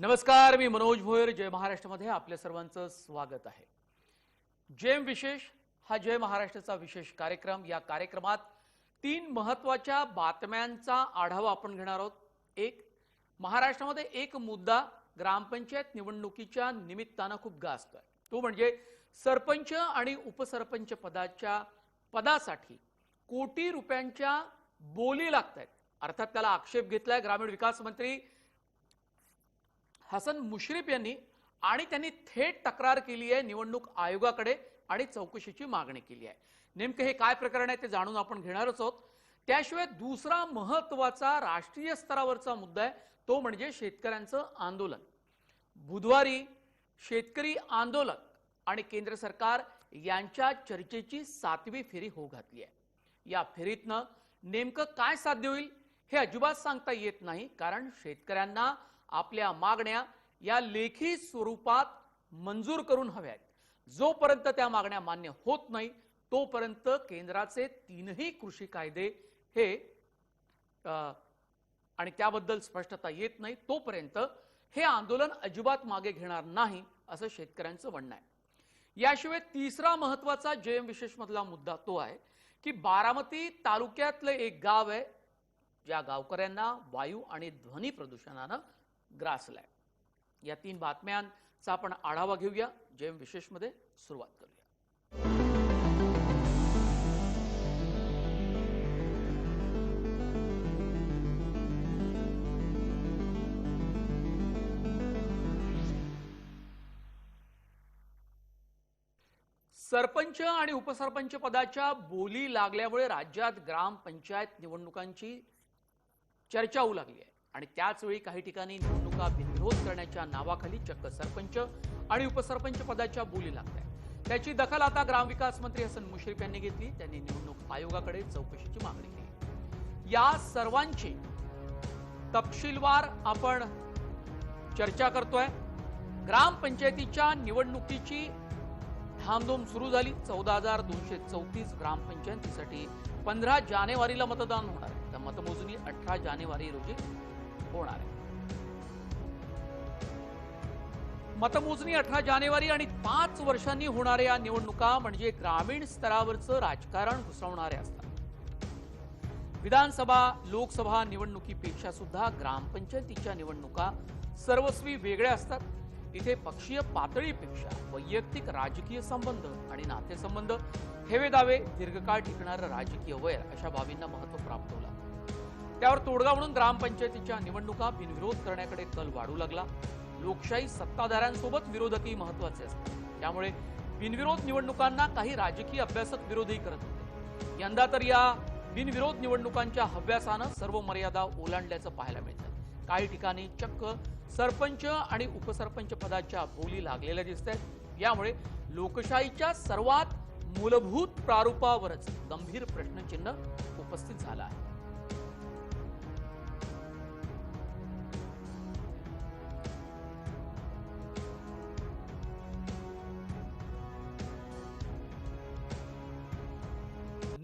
नमस्कार, मी मनोज भोयर. जय महाराष्ट्रमध्ये आपल्या सर्वांचं स्वागत आहे. जेम विशेष हा जय महाराष्ट्राचा विशेष कार्यक्रम. या कार्यक्रमात 3 महत्त्वाच्या बातम्यांचा आढावा आपण घेणार आहोत. एक, महाराष्ट्रामध्ये एक मुद्दा ग्रामपंचायत निवडणुकीच्या निमित्तानं खूप गाजतोय. तो म्हणजे सरपंच आणि उपसरपंच पदासाठी कोटी रुपयांच्या बोली लागतायत. अर्थात त्याला आक्षेप घेतलाय ग्रामीण विकास मंत्री हसन मुश्रीफ यांनी आणि त्यांनी थेट तक्रार केली आहे निवडणूक आयोगाकडे आणि चौकशीची मागणी केली आहे. नेमकं हे काय प्रकरण आहे ते जाणून आपण घेणारच आहोत. त्याशिवाय दुसरा महत्त्वाचा राष्ट्रीय स्तरावरचा मुद्दा आहे तो म्हणजे शेतकऱ्यांचं आंदोलन. बुधवारी शेतकरी आंदोलन आणि केंद्र सरकार यांच्या चर्चेची 7वी फेरी होऊ घातली आहे. या फेरीतनं नेमकं काय साध्य होईल हे अजिबात सांगता येत नाही, कारण शेतकऱ्यांना आपल्या मागण्या या लेखी स्वरूपात मंजूर करून हव्या आहेत. जोपर्यंत त्या मागण्या मान्य होत नाही तोपर्यंत केंद्राचे 3ही कृषी कायदे हे आणि त्याबद्दल स्पष्टता येत नाही तोपर्यंत हे आंदोलन अजिबात मागे घेणार नाही असं शेतकऱ्यांचं म्हणणं आहे. याशिवाय तिसरा महत्त्वाचा जेएम विशेष मधला मुद्दा तो आहे की बारामती तालुक्यातलं एक गाव आहे ज्या गावकऱ्यांना वायू आणि ध्वनी प्रदूषणानं ग्रासलाय. या 3 बातम्यांचा आपण आढावा घेऊया. जेएम विशेष मध्ये सुरुवात करूया. सरपंच आणि उपसरपंच पदाच्या बोली लागल्यामुळे राज्यात ग्रामपंचायत निवडणुकांची चर्चा होऊ लागली आहे आणि त्याच वेळी काही ठिकाणी निवडणुका बिनविरोध करण्याच्या नावाखाली चक्क सरपंच आणि उपसरपंच पदाच्या बोली लागतात. त्याची दखल आता ग्रामविकास मंत्री हसन मुश्रीफ यांनी घेतली. त्यांनी निवडणूक आयोगाकडे चौकशीची मागणी केली. या सर्वांची तपशीलवार आपण चर्चा करतोय. ग्रामपंचायतीच्या निवडणुकीची धामधूम सुरू झाली. 14,234 ग्रामपंचायतीसाठी 15 जानेवारीला मतदान होणार आहे. तर मतमोजणी 18 जानेवारी रोजी होणार आहे. मतमोजणी 18 जानेवारी आणि 5 वर्षांनी होणाऱ्या या निवडणुका म्हणजे ग्रामीण स्तरावरचं राजकारण घुसवणाऱ्या असतात. विधानसभा लोकसभा निवडणुकीपेक्षा सुद्धा ग्रामपंचायतीच्या निवडणुका सर्वस्वी वेगळ्या असतात. तिथे पक्षीय पातळीपेक्षा वैयक्तिक राजकीय संबंध आणि नातेसंबंध, हेवे दावे, दीर्घकाळ टिकणारं राजकीय वैर अशा बाबींना महत्त्व प्राप्त होईल. त्यावर तोडगा म्हणून ग्रामपंचायतीच्या निवडणुका बिनविरोध करण्याकडे कल वाढू लागला. लोकशाही सत्ताधाऱ्यांसोबत विरोधकही महत्त्वाचे असतात. त्यामुळे बिनविरोध निवडणुकांना काही राजकीय अभ्यासक विरोधही करत होते. यंदा तर या बिनविरोध निवडणुकांच्या हव्यासानं सर्व मर्यादा ओलांडल्याचं पाहायला मिळतं. काही ठिकाणी चक्क सरपंच आणि उपसरपंच पदाच्या बोली लागलेल्या दिसत आहेत. यामुळे लोकशाहीच्या सर्वात मूलभूत प्रारूपावरच गंभीर प्रश्नचिन्ह उपस्थित झालं आहे.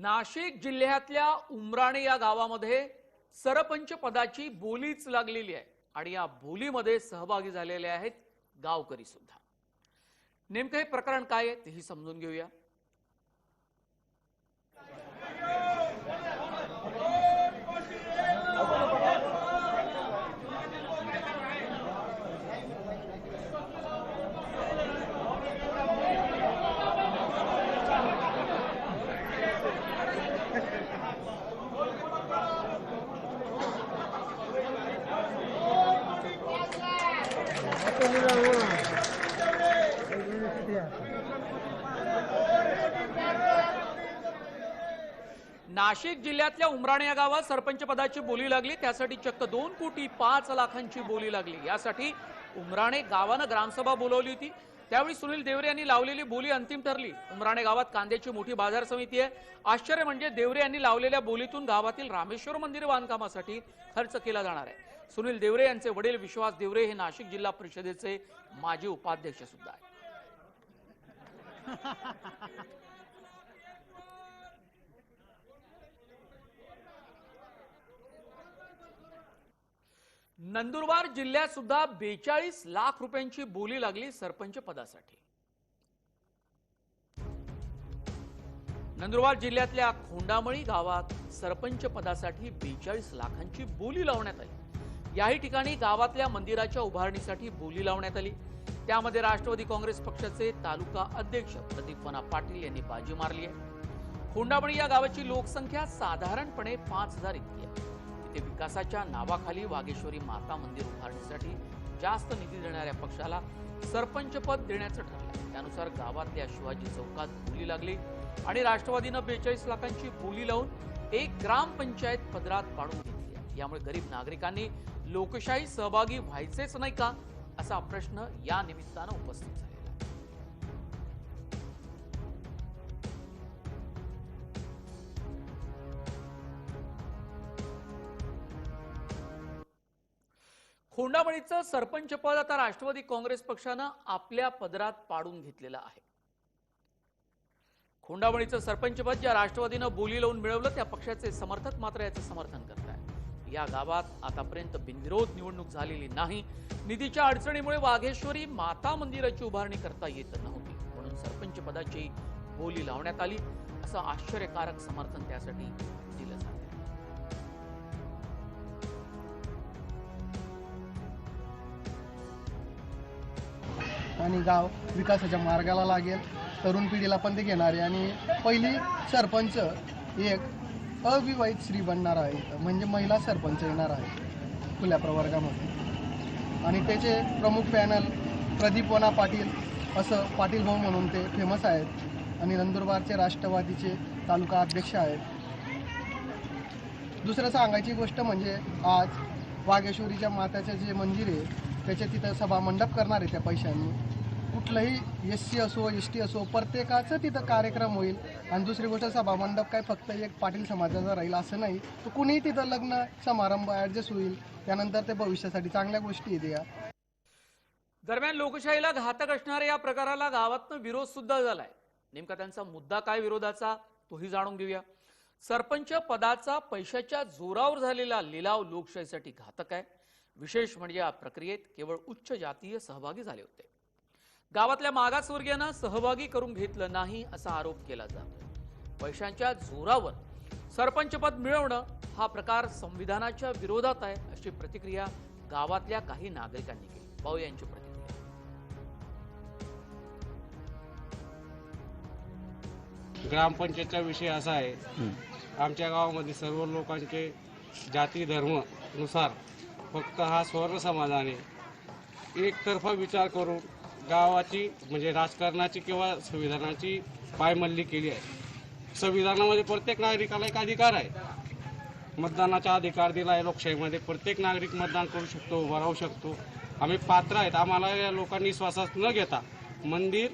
नाशिक जिल्ह्यातल्या उमराणे या गावामध्ये सरपंच पदाची बोलीच लागलेली आहे आणि या बोलीमध्ये सहभागी झालेले आहेत गावकरी सुद्धा. नेमकं हे प्रकरण काय आहे तेही समजून घेऊया. नाशिक जिल्ह्यातल्या उमराणे या गावात सरपंच पदाची बोली लागली. त्यासाठी चक्क 2,05,00,000ची बोली लागली. यासाठी उमराणे गावानं ग्रामसभा बोलवली होती. त्यावेळी सुनील देवरे यांनी लावलेली बोली अंतिम ठरली. उमराणे गावात कांद्याची मोठी बाजार समिती आहे. आश्चर्य म्हणजे देवरे यांनी लावलेल्या बोलीतून गावातील रामेश्वर मंदिर बांधकामासाठी खर्च केला जाणार आहे. सुनील देवरे यांचे वडील विश्वास देवरे हे नाशिक जिल्हा परिषदेचे माजी उपाध्यक्ष सुद्धा आहेत. नंदुरबार जिल्ह्यात सुद्धा 42 लाख रुपयांची बोली लागली सरपंच पदासाठी। नंदुरबार जिल्ह्यातल्या खोंडामळी गावात सरपंच पदासाठी 42 लाखांची बोली लावण्यात आली। याही ठिकाणी गावातल्या मंदिराच्या उभारणीसाठी बोली लावण्यात आली। त्यामध्ये राष्ट्रवादी काँग्रेस पक्षाचे तालुका अध्यक्ष प्रदीपना पाटील यांनी बाजी मारली आहे। खोंडामळी या गावाची लोकसंख्या साधारणपणे 5000 इतकी आहे। तिथे विकासाच्या नावाखाली वागेश्वरी माता मंदिर उभारणीसाठी जास्त निधी देणाऱ्या पक्षाला सरपंच पद देण्याचं ठरलं। त्यानुसार गावातल्या शिवाजी चौकात बोली लागली आणि राष्ट्रवादीनं 42 लाखांची बोली लावून एक ग्रामपंचायत पदरात पाडून घेतली आहे। यामुळे गरीब नागरिकांनी लोकशाही सहभागी व्हायचेच नाही का असा प्रश्न या निमित्तानं उपस्थित झाला। खोंडामळीचं सरपंच पद आता राष्ट्रवादी काँग्रेस पक्षानं आपल्या पदरात पाडून घेतलेलं आहे। खोंडामळीचं सरपंच पद ज्या राष्ट्रवादीनं बोली लावून मिळवलं त्या पक्षाचे समर्थक मात्र याचं समर्थन करतात। या गावात आतापर्यंत बिनविरोध निवडणूक झालेली नाही। निधीच्या अडचणीमुळे वाघेश्वरी माता मंदिराची उभारणी करता येत नव्हती, म्हणून सरपंच पदाची बोली लावण्यात आली असं आश्चर्यकारक समर्थन त्यासाठी दिलं जातं। आणि गाव विकासाच्या मार्गाला लागेल, तरुण पिढीला पण ते घेणार आहे आणि पहिली सरपंच एक अविवाहित स्त्री बनणार आहे, म्हणजे महिला सरपंच येणार आहे खुल्या प्रवर्गामध्ये। आणि त्याचे प्रमुख पॅनल प्रदीपना पाटील असं पाटील भाऊ म्हणून ते फेमस आहेत आणि नंदुरबारचे राष्ट्रवादीचे तालुका अध्यक्ष आहेत। दुसरं सांगायची गोष्ट म्हणजे आज वाघेश्वरीच्या माताचं जे मंदिर आहे त्याच्या तिथं सभा मंडप करणार आहे। त्या पैशांनी कुठलंही SC असो ST असो प्रत्येकाचं तिथं कार्यक्रम होईल। आणि दुसरी गोष्ट सभा मंडप काय फक्त एक पाटील समाजाचा राहील असं नाही, तर कुणीही तिथं लग्न समारंभ ॲडजस्ट होईल। त्यानंतर ते भविष्यासाठी चांगल्या गोष्टी आहेत या। दरम्यान लोकशाहीला घातक असणाऱ्या या प्रकाराला गावातनं विरोध सुद्धा झालाय। नेमका त्यांचा मुद्दा काय विरोधाचा तोही जाणून घेऊया। सरपंच पदाचा पैशाच्या जोरावर झालेला लिलाव लोकशाहीसाठी घातक आहे। विशेष म्हणजे या प्रक्रियेत केवळ उच्च जातीय सहभागी झाले होते। गावातल्या मागासवर्गीयांना सहभागी करून घेतलं नाही असा आरोप केला जातो। पैशांच्या जोरावर सरपंच पद मिळवणं हा प्रकार संविधानाच्या विरोधात आहे अशी प्रतिक्रिया गावातल्या काही नागरिकांनी केली। पाहू यांची प्रतिक्रिया। ग्रामपंचायतचा विषय असा आहे, आमच्या गावामध्ये सर्व लोकांचे जाती धर्म नुसार फक्त हा स्वर्ण समाजाने एकतर्फा विचार करून गावाची म्हणजे राजकारणाची किंवा संविधानाची पायमल्ली केली आहे। संविधानामध्ये प्रत्येक नागरिकाला एक अधिकार आहे, मतदानाचा अधिकार दिला आहे। लोकशाहीमध्ये प्रत्येक नागरिक मतदान करू शकतो, उभा राहू शकतो। आम्ही पात्र आहेत। आम्हाला या लोकांनी विश्वासात न घेता मंदिर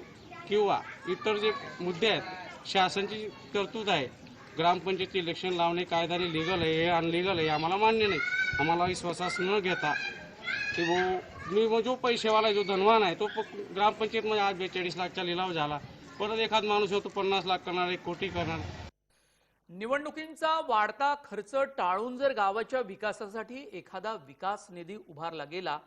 किंवा इतर जे मुद्दे आहेत, शासनाची तरतूद आहे, ग्रामपंचायत इलेक्शन लावणे कायद्याने लिगल आहे, हे अनलिगल आहे, आम्हाला मान्य नाही। आम्हाला विश्वासास न घेता की मी जो पैसेवाला जो धनवान आहे तो ग्रामपंचायतमध्ये आज 42 लाखचा लिलाव झाला, परत एखाद माणूस होतो 50 लाख करणार, 1 कोटी करणार। निवडणुकींचा वाढता खर्च टाळून जर गावाच्या विकासासाठी एखादा विकास निधी उभारला गेला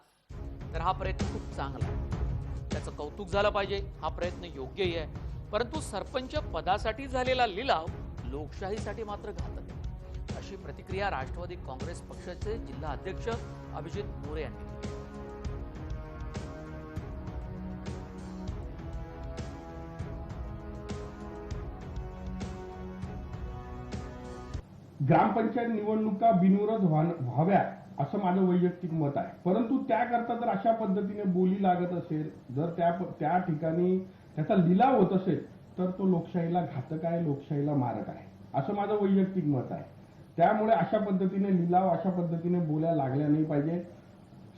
तर हा प्रयत्न खूप चांगला आहे, त्याचं कौतुक झालं पाहिजे। हा प्रयत्न योग्यही आहे, परंतु सरपंच पदासाठी झालेला लिलाव लोकशाहीसाठी मात्र घातक आहे अशी प्रतिक्रिया राष्ट्रवादी काँग्रेस पक्षाचे जिल्हा अध्यक्ष अभिजित मोरे यांनी दिली। ग्रामपंचायत निवडणुका बिनविरोध व्हाव्या असं माझं वैयक्तिक मत आहे, परंतु त्याकरता जर अशा पद्धतीने बोली लागत असेल, जर त्या ठिकाणी त्याचा लिलाव होत असेल तर तो लोकशाहीला घातक आहे, लोकशाहीला मारक आहे असं माझं वैयक्तिक मत आहे। त्यामुळे अशा पद्धतीने लिलाव, अशा पद्धतीने बोल्या लागल्या नाही पाहिजे।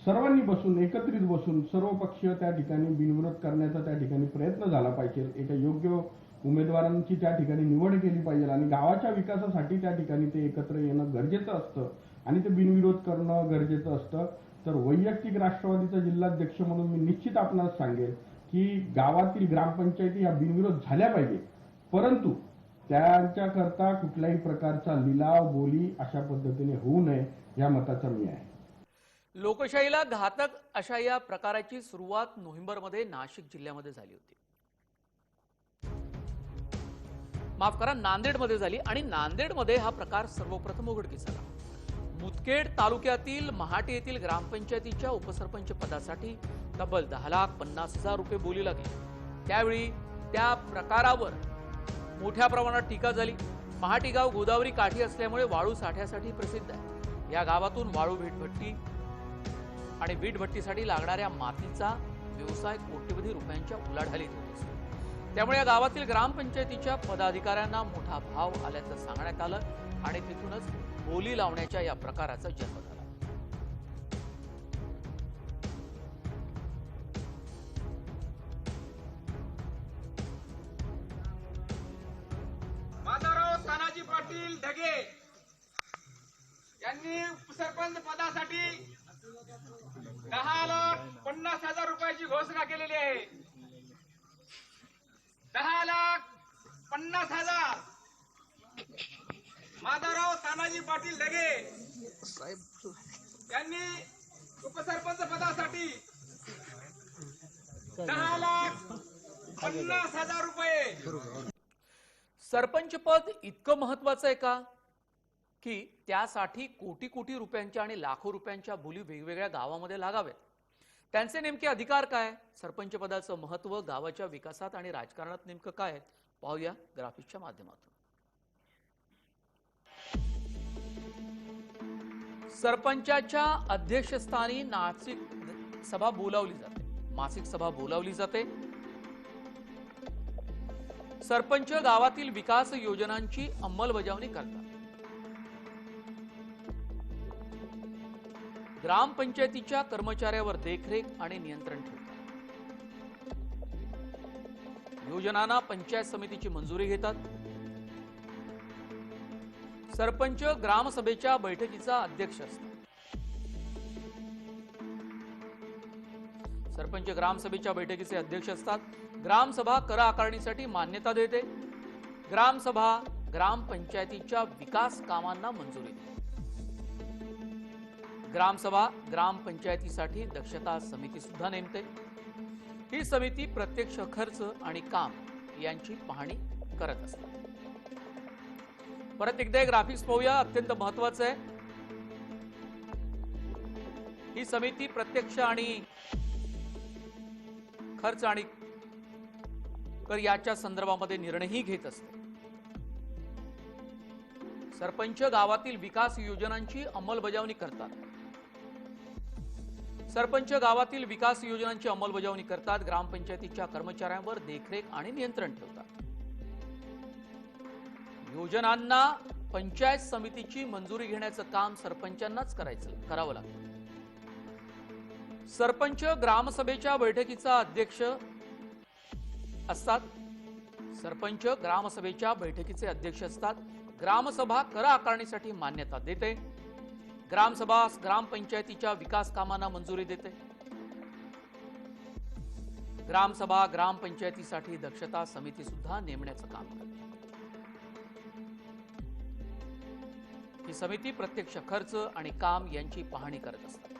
सर्वांनी बसून एकत्रित बसून सर्व पक्षीय त्या ठिकाणी बिनविरोध करण्याचा त्या ठिकाणी प्रयत्न झाला पाहिजे। एका योग्य उमेदवारांची त्या ठिकाणी निवड केली पाहिजे आणि गावाच्या विकासासाठी त्या ठिकाणी ते एकत्र येणं गरजेचं असतं आणि ते बिनविरोध करणं गरजेचं असतं। तर वैयक्तिक राष्ट्रवादीचा जिल्हाध्यक्ष म्हणून मी निश्चित आपणास सांगेल की गावातील ग्रामपंचायती या बिनविरोध झाल्या पाहिजे, परंतु त्यांच्याकरता कुठल्याही प्रकारचा लिलाव बोली अशा पद्धतीने होऊ नये या मताचा मी आहे। लोकशाहीला घातक अशा या प्रकाराची सुरुवात नोव्हेंबरमध्ये नाशिक जिल्ह्यामध्ये झाली होती. माफ करा, नांदेडमध्ये झाली आणि नांदेडमध्ये हा प्रकार सर्वप्रथम उघडकीस आला. मुदखेड तालुक्यातील महाटे येथील ग्रामपंचायतीच्या उपसरपंच पदासाठी तब्बल 10,50,000 रुपये बोली लागली. त्यावेळी त्या प्रकारावर मोठ्या प्रमाणात टीका झाली. महाटी गाव गोदावरी काठी असल्यामुळे वाळू साठ्यासाठी प्रसिद्ध आहे. या गावातून वाळू वीटभट्टी आणि वीटभट्टीसाठी लागणाऱ्या मातीचा व्यवसाय कोट्यवधी रुपयांच्या उलाढालीत होत असतो. त्यामुळे या गावातील ग्रामपंचायतीच्या पदाधिकाऱ्यांना मोठा भाव आल्याचं सांगण्यात आलं आणि तिथूनच बोली लावण्याच्या या प्रकाराचा जन्म झाला. माधवराव तानाजी पाटील ढगे यांनी उपसरपंच पदासाठी 10,50,000 रुपयाची घोषणा केलेली आहे. 10,50,000 माधवराव तानाजी पाटील ढगे यांनी उपसरपंच पदासाठी 10,50,000 रुपये. सरपंच पद इतकं महत्वाचं आहे का की त्यासाठी कोटी कोटी रुपयांच्या आणि लाखो रुपयांच्या बोली वेगवेगळ्या गावामध्ये लागाव्यात? त्यांचे नेमके अधिकार काय? सरपंच पदाचं महत्व गावाच्या विकासात आणि राजकारणात नेमकं काय आहे? पाहूया ग्राफिक्सच्या माध्यमातून. सरपंचाच्या अध्यक्षस्थानी मासिक सभा बोलावली जाते. सरपंच गावातील विकास योजनांची अंमलबजावणी करतात. ग्रामपंचायतीच्या कर्मचाऱ्यावर देखरेख आणि नियंत्रण ठेवतात. योजनांना पंचायत समितीची मंजुरी घेतात. सरपंच ग्रामसभेच्या बैठकीचा अध्यक्ष असतात. सरपंच ग्रामसभेच्या बैठकीचे अध्यक्ष असतात. ग्रामसभा कर आकारणीसाठी मान्यता देते. ग्रामसभा ग्रामपंचायतीच्या विकास कामांना मंजुरी देते. ग्रामसभा ग्रामपंचायतीसाठी दक्षता समिती सुद्धा नेमते. ही समिती प्रत्यक्ष खर्च आणि काम यांची पाहणी करत असते. परत एकदा ग्राफिक्स पाहूया, अत्यंत महत्वाचं आहे. ही समिती प्रत्यक्ष आणि खर्च आणि कर याच्या संदर्भामध्ये निर्णयही घेत असते. सरपंच गावातील विकास योजनांची अंमलबजावणी करतात. सरपंच गावातील विकास योजनांची अंमलबजावणी करतात. ग्रामपंचायतीच्या कर्मचाऱ्यांवर देखरेख आणि नियंत्रण ठेवतात. योजनांना पंचायत समितीची मंजुरी घेण्याचं काम सरपंचांनाच करावं लागतं. सरपंच ग्रामसभेच्या बैठकीचा अध्यक्ष असतात. सरपंच ग्रामसभेच्या बैठकीचे अध्यक्ष असतात. ग्रामसभा कर आकारणीसाठी मान्यता देते. ग्रामसभा ग्रामपंचायतीच्या विकास कामांना मंजुरी देते. ग्रामसभा ग्रामपंचायतीसाठी दक्षता समिती सुद्धा नेमण्याचं काम करते. ही समिती प्रत्यक्ष खर्च आणि काम यांची पाहणी करत असते.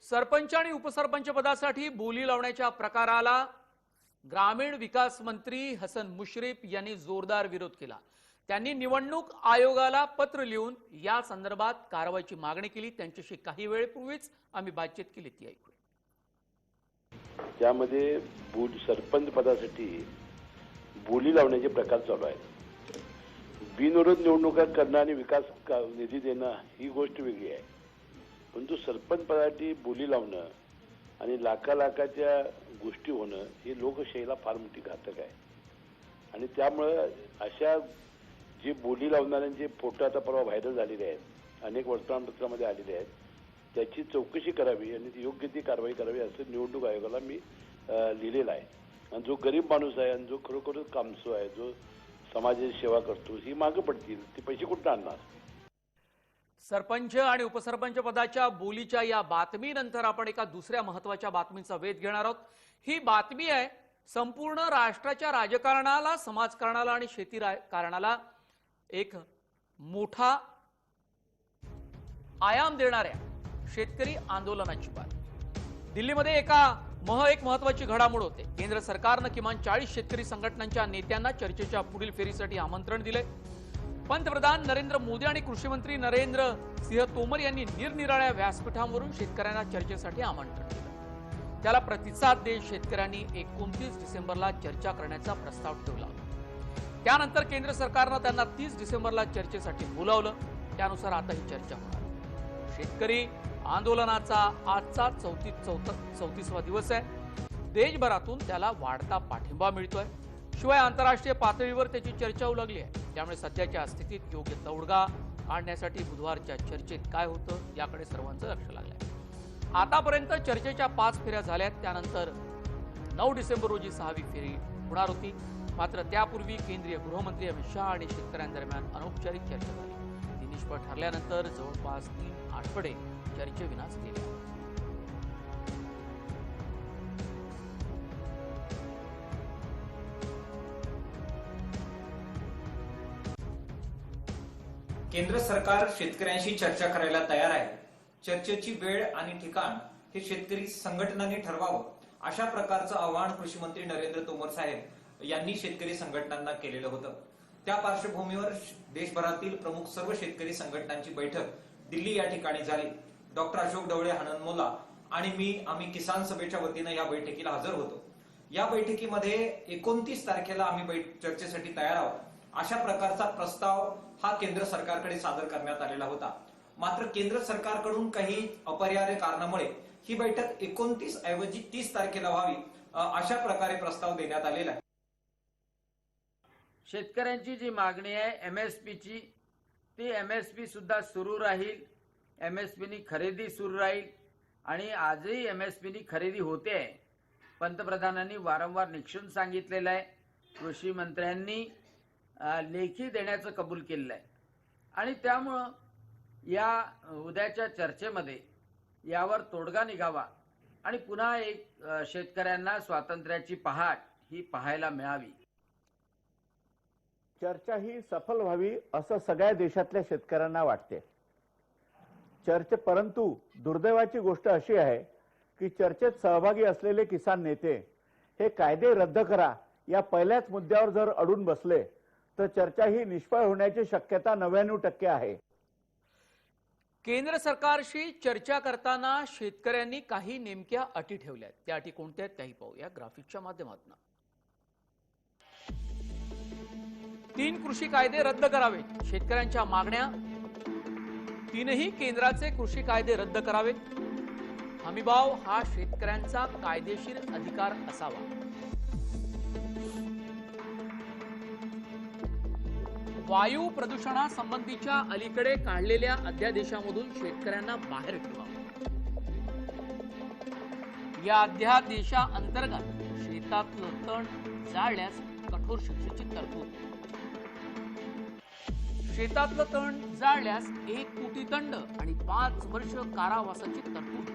सरपंच आणि उपसरपंच पदासाठी बोली लावण्याच्या प्रकाराला ग्रामीण विकास मंत्री हसन मुश्रीफ यांनी जोरदार विरोध केला. त्यांनी निवडणूक आयोगाला पत्र लिहून या संदर्भात कारवाईची मागणी केली. त्यांच्याशी काही वेळपूर्वीच आम्ही बातचीत केली, ती ऐकूया. त्यामध्ये सरपंच पदासाठी बोली लावण्याचे प्रकार चालू आहेत. बिनविरोध निवडणुका करणं आणि विकास निधी देणं ही गोष्ट वेगळी आहे, परंतु सरपंच पदासाठी बोली लावणं आणि लाखाच्या गोष्टी होणं हे लोकशाहीला फार मोठी घातक आहे. आणि त्यामुळं अशा जे बोली लावणाऱ्यांचे फोटो आता परवा व्हायरल झालेले आहेत, अनेक वर्तमानपत्रामध्ये आलेले आहेत, त्याची चौकशी करावी आणि योग्य ती कारवाई करावी असं निवडणूक आयोगाला मी लिहिलेलं आहे. आणि जो गरीब माणूस आहे आणि जो खरोखरच कामसू आहे, जो समाजाची सेवा करतो, ही मागं पडतील, ते पैसे कुठं आणणार? सरपंच आणि उपसरपंच पदाच्या बोलीच्या या बातमीनंतर आपण एका दुसऱ्या महत्वाच्या बातमीचा वेध घेणार आहोत. ही बातमी आहे संपूर्ण राष्ट्राच्या राजकारणाला, समाजकारणाला आणि शेती कारणाला एक मोठा आयाम देणाऱ्या शेतकरी आंदोलनाची बात. दिल्लीमध्ये एक महत्वाची घडामोड होते. केंद्र सरकारनं किमान 40 शेतकरी संघटनांच्या नेत्यांना चर्चेच्या पुढील फेरीसाठी आमंत्रण दिले. पंतप्रधान नरेंद्र मोदी आणि कृषी मंत्री नरेंद्र सिंह तोमर यांनी निरनिराळ्या व्यासपीठांवरून शेतकऱ्यांना चर्चेसाठी आमंत्रण दिलं. त्याला प्रतिसाद देत शेतकऱ्यांनी 29 डिसेंबरला चर्चा करण्याचा प्रस्ताव ठेवला. त्यानंतर केंद्र सरकारनं त्यांना 30 डिसेंबरला चर्चेसाठी बोलावलं. त्यानुसार आता ही चर्चा होणार. शेतकरी आंदोलनाचा आजचा 34वा दिवस आहे. देशभरातून त्याला वाढता पाठिंबा मिळतोय. शिवाय आंतरराष्ट्रीय पातळीवर त्याची चर्चा उलगली आहे. त्यामुळे सध्याच्या स्थितीत योग्य तोडगा काढण्यासाठी बुधवारच्या चर्चेत काय होतं याकडे सर्वांचं लक्ष लागलंय. आतापर्यंत चर्चेच्या 5 फेऱ्या झाल्यात. त्यानंतर 9 डिसेंबर रोजी 6वी फेरी होणार होती. मात्र त्यापूर्वी केंद्रीय गृहमंत्री अमित शहा आणि शेतकऱ्यांदरम्यान अनौपचारिक चर्चा झाली. ती निष्फळ ठरल्यानंतर जवळपास 3 आठवडे चर्चेविनाच गेले. केंद्र सरकार शेतकऱ्यांशी चर्चा करायला तयार आहे. चर्चेची वेळ आणि ठिकाण हे शेतकरी संघटनांनी ठरवावं, अशा प्रकारचं आवाहन कृषी मंत्री नरेंद्र तोमर साहेब यांनी शेतकरी संघटनांना केलेलं होतं. त्या पार्श्वभूमीवर देशभरातील प्रमुख सर्व शेतकरी संघटनांची बैठक दिल्ली या ठिकाणी झाली. डॉक्टर अशोक ढवळे, हननमोला आणि आम्ही किसान सभेच्या वतीनं या बैठकीला हजर होतो. या बैठकीमध्ये 29 तारखेला आम्ही चर्चेसाठी तयार आहोत अशा प्रकारचा प्रस्ताव हा केंद्र सरकारकडे सादर करण्यात आलेला होता. मात्र केंद्र सरकारकडून काही अपरिहार्य कारणामुळे ही बैठक 29 ऐवजी 30 तारखेला व्हावी अशा प्रकारे प्रस्ताव देण्यात आलेला आहे. शेतकऱ्यांची जी मागणी आहे एमएसपीची, ती एमएसपी सुद्धा सुरू राहील. एमएसपीनी खरेदी सुरू राहील आणि आजही एमएसपीनी खरेदी होते आहे. पंतप्रधानांनी वारंवार निक्षून सांगितलेलं आहे. कृषी मंत्र्यांनी लेखी देण्याचं कबूल केलेलं आहे आणि त्यामुळं या उद्याच्या चर्चेमध्ये यावर तोडगा निघावा आणि पुन्हा एक शेतकऱ्यांना स्वातंत्र्याची पहाट ही पाहायला मिळावी. चर्चा ही सफल व्हावी असं सगळ्या देशातल्या शेतकऱ्यांना वाटते. परंतु दुर्दैवाची गोष्ट अशी आहे की चर्चेत सहभागी असलेले किसान नेते हे कायदे रद्द करा या पहिल्याच मुद्द्यावर जर अडून बसले तर चर्चा ही निष्फळ होण्याची शक्यता 99% आहे. केंद्र सरकारशी चर्चा करताना शेतकऱ्यांनी काही नेमक्या अटी ठेवल्यात. त्या अटी कोणत्या आहेत त्याही पाहूया ग्राफिकच्या माध्यमातून. 3 कृषी कायदे रद्द करावेत. शेतकऱ्यांच्या मागण्या 3ही केंद्राचे कृषी कायदे रद्द करावेत. हमीभाव हा शेतकऱ्यांचा कायदेशीर अधिकार असावा. वायू प्रदूषणासंबंधीच्या अलीकडे काढलेल्या अध्यादेशामधून शेतकऱ्यांना बाहेर ठेवावं. या अध्यादेशाअंतर्गत शेतातलं तण जाळल्यास कठोर शिक्षेची तरतूद. शेतातलं तण जाळल्यास 1 कोटी दंड आणि 5 वर्ष कारावासाची तरतूद.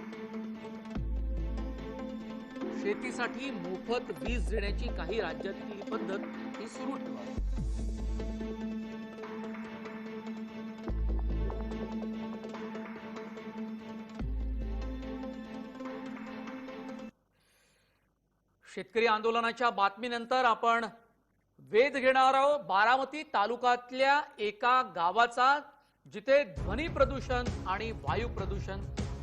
शेतीसाठी मोफत वीज देण्याची काही राज्यातील पद्धत ही सुरू ठेवावी. शेतकरी आंदोलनाच्या बातमीनंतर आपण वेध घेणार आहोत बारामती तालुक्यातल्या एका गावाचा, जिथे ध्वनी प्रदूषण आणि वायू प्रदूषण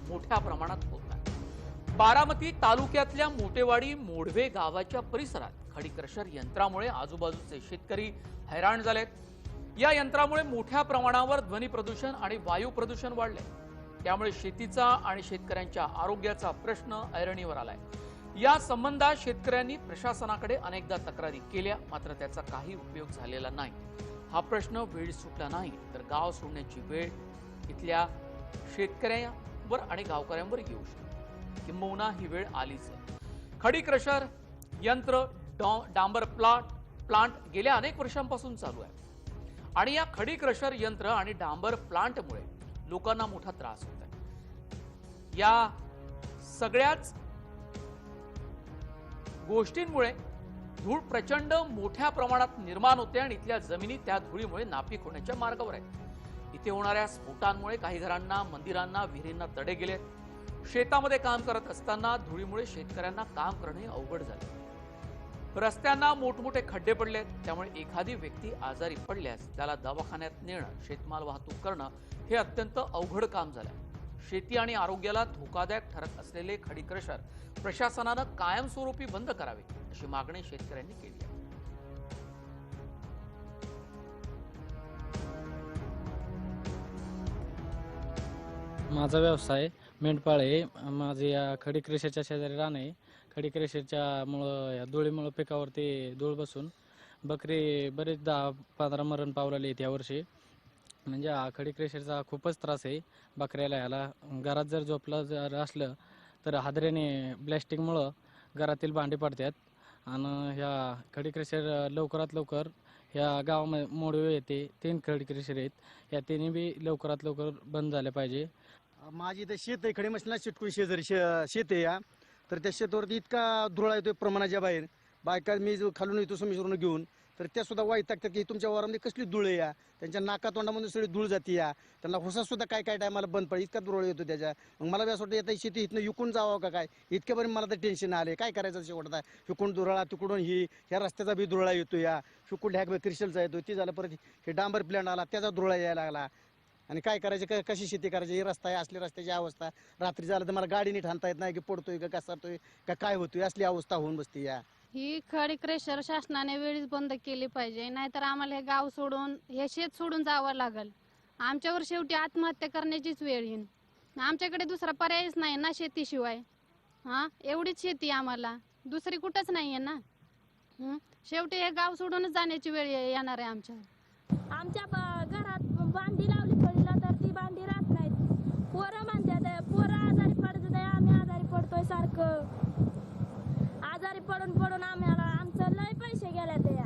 मोठ्या प्रमाणात होत आहे. बारामती तालुक्यातल्या मोटेवाडी मोढवे गावाच्या परिसरात खडी क्रशर यंत्रामुळे आजूबाजूचे शेतकरी हैराण झालेत. या यंत्रामुळे मोठ्या प्रमाणावर ध्वनी प्रदूषण आणि वायू प्रदूषण वाढले. त्यामुळे शेतीचा आणि शेतकऱ्यांच्या आरोग्याचा प्रश्न ऐरणीवर आलाय. या संबंधात शेतकऱ्यांनी प्रशासनाकडे अनेकदा तक्रारी केल्या, मात्र त्याचा काही उपयोग झालेला नाही. हा प्रश्न वेळ सुटला नाही तर गाव सोडण्याची वेळ इथल्या शेतकऱ्यांवर आणि गावकऱ्यांवर येऊ शकते. किंबहुना ही वेळ आलीच आहे. खडी क्रशर यंत्र, डांबर प्लांट गेल्या अनेक वर्षांपासून चालू आहे आणि या खडी क्रशर यंत्र आणि डांबर प्लांटमुळे लोकांना मोठा त्रास होत आहे. या सगळ्याच गोष्टींमुळे धूळ प्रचंड मोठ्या प्रमाणात निर्माण होते आणि इथल्या जमिनी त्या धुळीमुळे नापीक होण्याच्या मार्गावर आहेत। इथे होणाऱ्या स्फोटांमुळे काही घरांना, मंदिरांना, विहिरींना तडे गेले। शेतामध्ये काम करत असताना धुळीमुळे शेतकऱ्यांना काम करणे अवघड झाले। रस्त्यांना मोठमोठे खड्डे पडलेत, त्यामुळे एखादी व्यक्ती आजारी पडल्यास त्याला दवाखान्यात नेणं, शेतमाल वाहतूक करणं हे अत्यंत अवघड काम झालंय। शेती आणि आरोग्याला धोकादायक ठरत असलेले खडी क्रशर प्रशासनानं कायमस्वरूपी बंद करावे अशी मागणी शेतकऱ्यांनी केली आहे। माझा व्यवसाय मेंढपाळ आहे। माझे या खडी क्रशरच्या शेजारी रान आहे। खडी क्रशरच्या मुळे या धुळीमुळे पिकावरती धूळ बसून बकरी बरेच 10-15 मरण पावलेले आहेत यावर्षी। म्हणजे हा खडी क्रशरचा खूपच त्रास आहे बकऱ्याला। ह्याला घरात जर झोपलं जर असलं तर हादऱ्याने ब्लॅस्टिकमुळं घरातील भांडी पडतात आणि ह्या खडी क्रशर लवकरात लवकर ह्या गावामध्ये मोडवे येते 3 खडी क्रशर आहेत। या तिन्ही बी लवकरात लवकर बंद झाले पाहिजे। माझी इथं शेत आहे, खडे मसला चिटकुळी शेजारी शेत आहे या, तर त्या शेतावरती इतका धुळा येतोय प्रमाणाच्या बाहेर। बायका मी जो खालून येतो समिश्रून घेऊन तर त्या सुद्धा वाईट टाकतात की तुमच्या वारामध्ये कसली धूळ आहे या, त्यांच्या नाका तोंडामध्ये सगळी धूळ जाते या, त्यांना हुसा सुद्धा काय काय टायमाला बंद पडे, इतका धुळ येतो त्याच्या। मग मला असं वाटतं येता शेती इथनं विकून जावं का काय, इतक्यापर्यंत मला तर टेन्शन आले। काय करायचं शेवटता, विकून धुरळा तिकडून ही ह्या रस्त्याचा बी धुरळा येतो या, विकून ह्या क्रिशलचा येतो, ती झालं परत हे डांबर प्लॅन आला त्याचा धुरळा यायला लागला। आणि काय करायचं, कशी शेती करायची, ही रस्ता आहे, असली रस्त्याची अवस्था, रात्री झालं तर मला गाडी नीट हाणता येत नाही की पडतोय का घसरतोय का काय होतोय, असली अवस्था होऊन बसते या। ही खडी क्रशर शासनाने वेळीच बंद केली पाहिजे, नाहीतर आम्हाला हे गाव सोडून हे शेत सोडून जावं लागेल। आमच्यावर शेवटी आत्महत्या करण्याचीच वेळ येईल। आमच्याकडे दुसरा पर्यायच नाही ना शेतीशिवाय। एवढीच शेती आम्हाला, दुसरी कुठंच नाहीये ना। शेवटी हे गाव सोडूनच जाण्याची वेळ येणार आहे आमच्यावर। आमच्या घरात भांडी लावली पडला तर ती भांडी राहत नाहीत। पोरं म्हणतात, पोरं आजारी पडतात, आम्ही आजारी पडतोय सारखं। आजारी पडून पडून आम्हाला आमचं लय पैसे गेले ते या,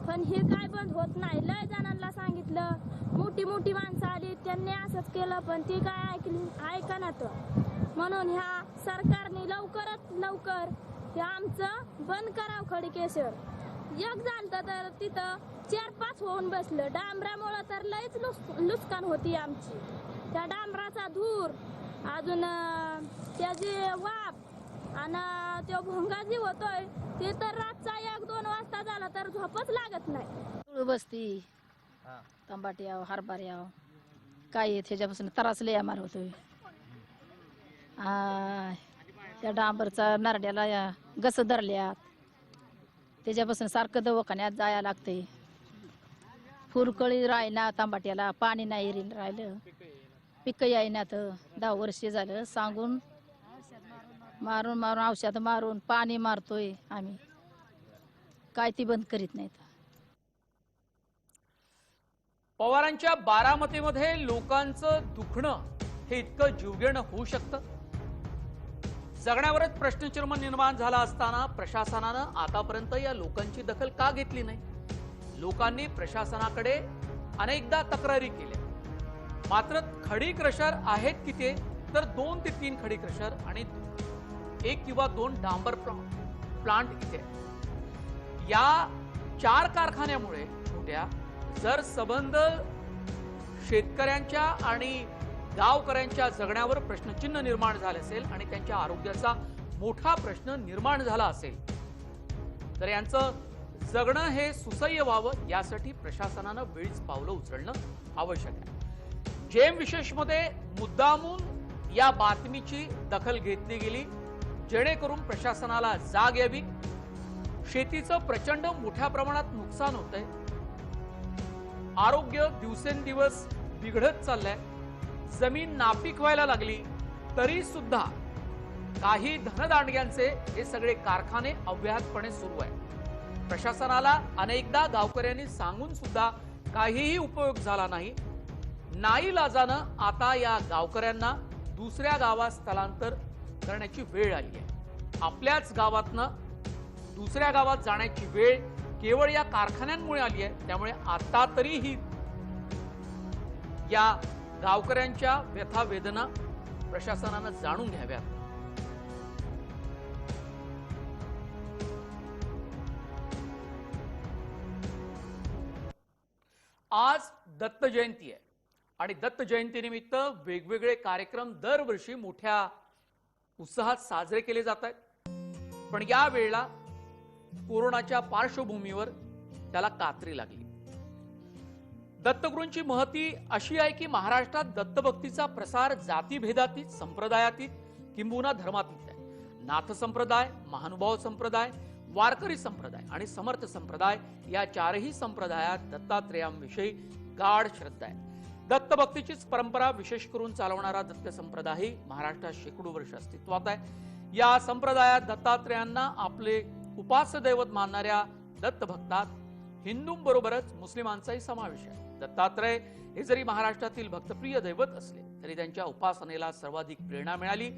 पण हे काय बंद होत नाही। लय जणांना सांगितलं, मोठी मोठी माणसं आली त्यांनी असंच केलं, पण ती काय ऐकनात। म्हणून ह्या सरकारने लवकरात लवकर हे आमचं बंद करावं खडी क्रशर। एक झालं तर तिथं 4-5 होऊन बसलं। डांबरामुळं तर लयच नुकसान होती आमची। त्या डांबराचा धूर, अजून त्याची वाफ आणि तो भोंगा जी होतोय ते तर रातचा 1-2 वाजता झाला तर झोपच लागत नाही। धूळ बसती, तंबाटी याव, हरभर याव, काय त्याच्यापासून त्रासले आम्हाला होतोय। त्या डांबरचा नरड्याला गस धरल्यात, त्याच्यापासून सारखं दवाखान्यात जायला लागते। फुलकळी राहिना, तांबाट्याला पाणी नाही राहिलं, पिकं यायनात। 10 वर्ष झालं सांगून मारून मारून औषध मारून पाणी मारतोय आम्ही, काय ती बंद करीत नाहीत। पवारांच्या बारामतीमध्ये लोकांचं दुखणं हे इतकं जीवघेणं होऊ शकतं? जगण्यावरच प्रश्नचिन्ह निर्माण झाला असताना प्रशासनानं आतापर्यंत या लोकांची दखल का घेतली नाही? लोकांनी प्रशासनाकडे अनेकदा तक्रारी केल्या, मात्र खडी क्रशर आहेत किती तर 2 ते 3 खडी क्रशर आणि 1 किंवा 2 डांबर प्लांट इथे। या 4 कारखान्यामुळे छोट्या जर संबंध शेतकऱ्यांच्या आणि गावकऱ्यांच्या जगण्यावर प्रश्नचिन्ह निर्माण झाले असेल आणि त्यांच्या आरोग्याचा मोठा प्रश्न निर्माण झाला असेल तर यांचं जगणं हे सुसह्य व्हावं यासाठी प्रशासनानं वेळीच पावलं उचलणं आवश्यक आहे। जेम विशेषमध्ये मुद्दामून या बातमीची दखल घेतली गेली जेणेकरून प्रशासनाला जाग यावी। शेतीचं प्रचंड मोठ्या प्रमाणात नुकसान होतंय, आरोग्य दिवसेंदिवस बिघडत चाललंय, जमीन नापीक व्हायला लागली तरी सुद्धा काही धनदांडग्यांचे हे सगळे कारखाने अव्याहतपणे सुरू आहे। प्रशासनाला अनेकदा गावकऱ्यांनी सांगून सुद्धा काहीही उपयोग झाला नाही। नाईलाजानं आता या गावकऱ्यांना दुसऱ्या गावात स्थलांतर करण्याची वेळ आली आहे। आपल्याच गावातनं दुसऱ्या गावात जाण्याची वेळ केवळ या कारखान्यांमुळे आली आहे। त्यामुळे आता तरीही या गावकऱ्यांच्या व्यथा वेदना प्रशासनानं जाणून घ्याव्यात। आज दत्त जयंती आहे आणि दत्त जयंतीनिमित्त वेगवेगळे कार्यक्रम दरवर्षी मोठ्या उत्साहात साजरे केले जात आहेत. पण या वेळेला कोरोनाच्या पार्श्वभूमीवर त्याला कात्री लागली. दत्तगुरूंची महती अशी आहे की महाराष्ट्रात दत्तभक्तीचा प्रसार जातीभेदातीत, संप्रदायातीत किंबहुना धर्मातीत आहे. नाथ संप्रदाय, महानुभाव संप्रदाय, वारकरी संप्रदाय आणि समर्थ संप्रदाय या चारही संप्रदायात दत्तात्रेयांविषयी गाढ श्रद्धा आहे. दत्तभक्तीचीच परंपरा विशेष करून चालवणारा दत्त संप्रदाय महाराष्ट्रात शेकडो वर्ष अस्तित्वात आहे. या संप्रदायात दत्तात्रेयांना आपले उपास्य दैवत मानणाऱ्या दत्तभक्तात हिंदूंबरोबरच मुस्लिमांचाही समावेश आहे. दत्तात्रय हे जरी महाराष्ट्रातील भक्तप्रिय दैवत असले तरी त्यांच्या उपासनेला सर्वाधिक प्रेरणा मिळाली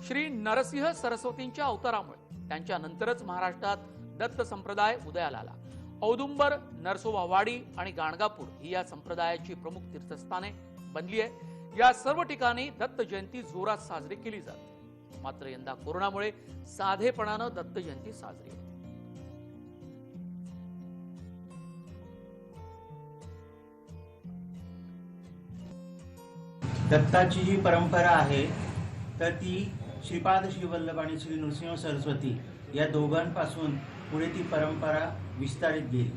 श्री नरसिंह सरस्वतींच्या अवतारामुळे. त्यांच्या नंतरच महाराष्ट्रात दत्त संप्रदाय उदयाला आला. औदुंबर, नरसोबावाडी आणि गाणगापूर ही या संप्रदायाची प्रमुख तीर्थस्थाने बनली आहे. या सर्व ठिकाणी दत्त जयंती जोरात साजरी केली जाते. मात्र यंदा कोरोनामुळे साधेपणानं दत्त जयंती साजरी होते. दत्ताची जी परंपरा आहे तर ती श्रीपाद श्रीवल्लभ आणि श्री नृसिंह सरस्वती या दोघांपासून पुढे ती परंपरा विस्तारित गेली.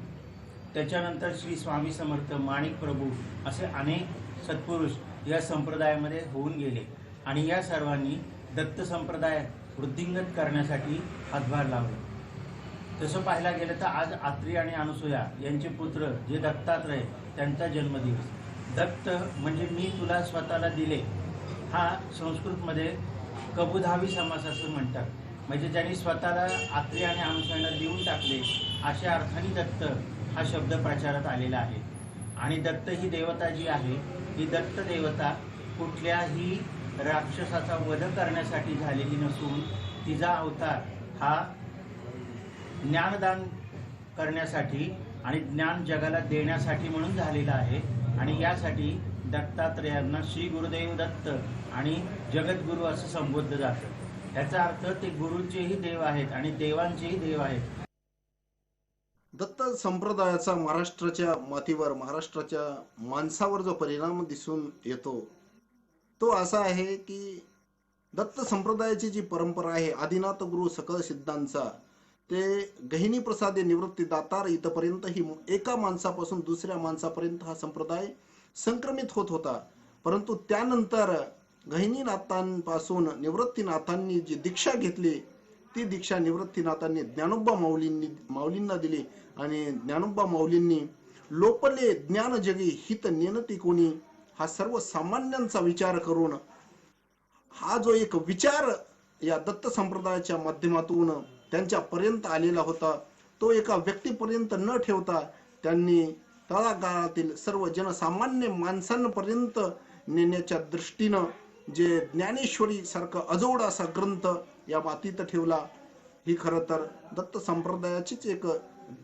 त्याच्यानंतर श्री स्वामी समर्थ, माणिक प्रभू असे अनेक सत्पुरुष या संप्रदायामध्ये होऊन गेले आणि या सर्वांनी दत्त संप्रदाय वृद्धिंगत करण्यासाठी हातभार लावले. तसं पाहायला गेलं तर आज आत्री आणि अनुसूया यांचे पुत्र जे दत्तात्रय त्यांचा जन्मदिवस. दत्त म्हणजे मी तुला स्वतःला दिले हा संस्कृतमध्ये कबुधावी समास असं म्हणतात. म्हणजे ज्यांनी स्वतःला आत्री आणि अनुसूयांना देऊन टाकले अशा अर्थाने दत्त हा शब्द प्रचारात आलेला आहे. आणि दत्त ही देवता जी आहे ही दत्त देवता कुठल्याही राक्षसाचा वध करण्यासाठी झालेली नसून तिचा अवतार हा ज्ञानदान करण्यासाठी आणि ज्ञान जगाला देण्यासाठी म्हणून झालेला आहे. आणि यासाठी दत्तात्रेयांना श्री गुरुदेव दत्त आणि जगद्गुरू असं संबोधलं जातं. याचा अर्थ ते गुरूंचेही देव आहेत आणि देवांचेही देव आहेत. दत्त संप्रदायाचा महाराष्ट्राच्या मातीवर, महाराष्ट्राच्या माणसावर जो परिणाम दिसून येतो तो असा आहे की दत्त संप्रदायाची जी परंपरा आहे आदिनाथ गुरु सकळ सिद्धांचा ते गहिनी प्रसादे निवृत्ती दातार इथपर्यंत ही एका माणसापासून दुसऱ्या माणसापर्यंत हा संप्रदाय संक्रमित होत होता. परंतु त्यानंतर गहिनीनाथांपासून निवृत्तीनाथांनी जी दीक्षा घेतली ती दीक्षा निवृत्तीनाथांनी ज्ञानोबा माऊलींना दिली आणि ज्ञानोबा माऊलींनी लोपले ज्ञान जगी हित नेनती कोणी हा सर्वसामान्यांचा विचार करून हा जो एक विचार या दत्त संप्रदायाच्या माध्यमातून त्यांच्यापर्यंत आलेला होता तो एका व्यक्तीपर्यंत न ठेवता त्यांनी तळागाळातील सर्व जनसामान्य माणसांपर्यंत नेण्याच्या दृष्टीनं जे ज्ञानेश्वरी सारखा अजोड असा ग्रंथ या मातीत ठेवला ही खरं तर दत्त संप्रदायाचीच एक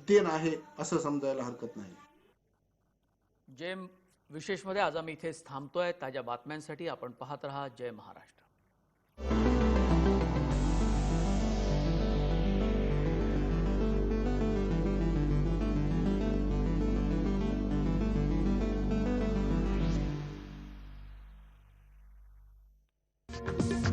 देण आहे असं समजायला हरकत नाही. जय विशेषमध्ये आज आम्ही इथेच थांबतोय. ताज्या बातम्यांसाठी आपण पाहत रहा जय महाराष्ट्र. Thank you.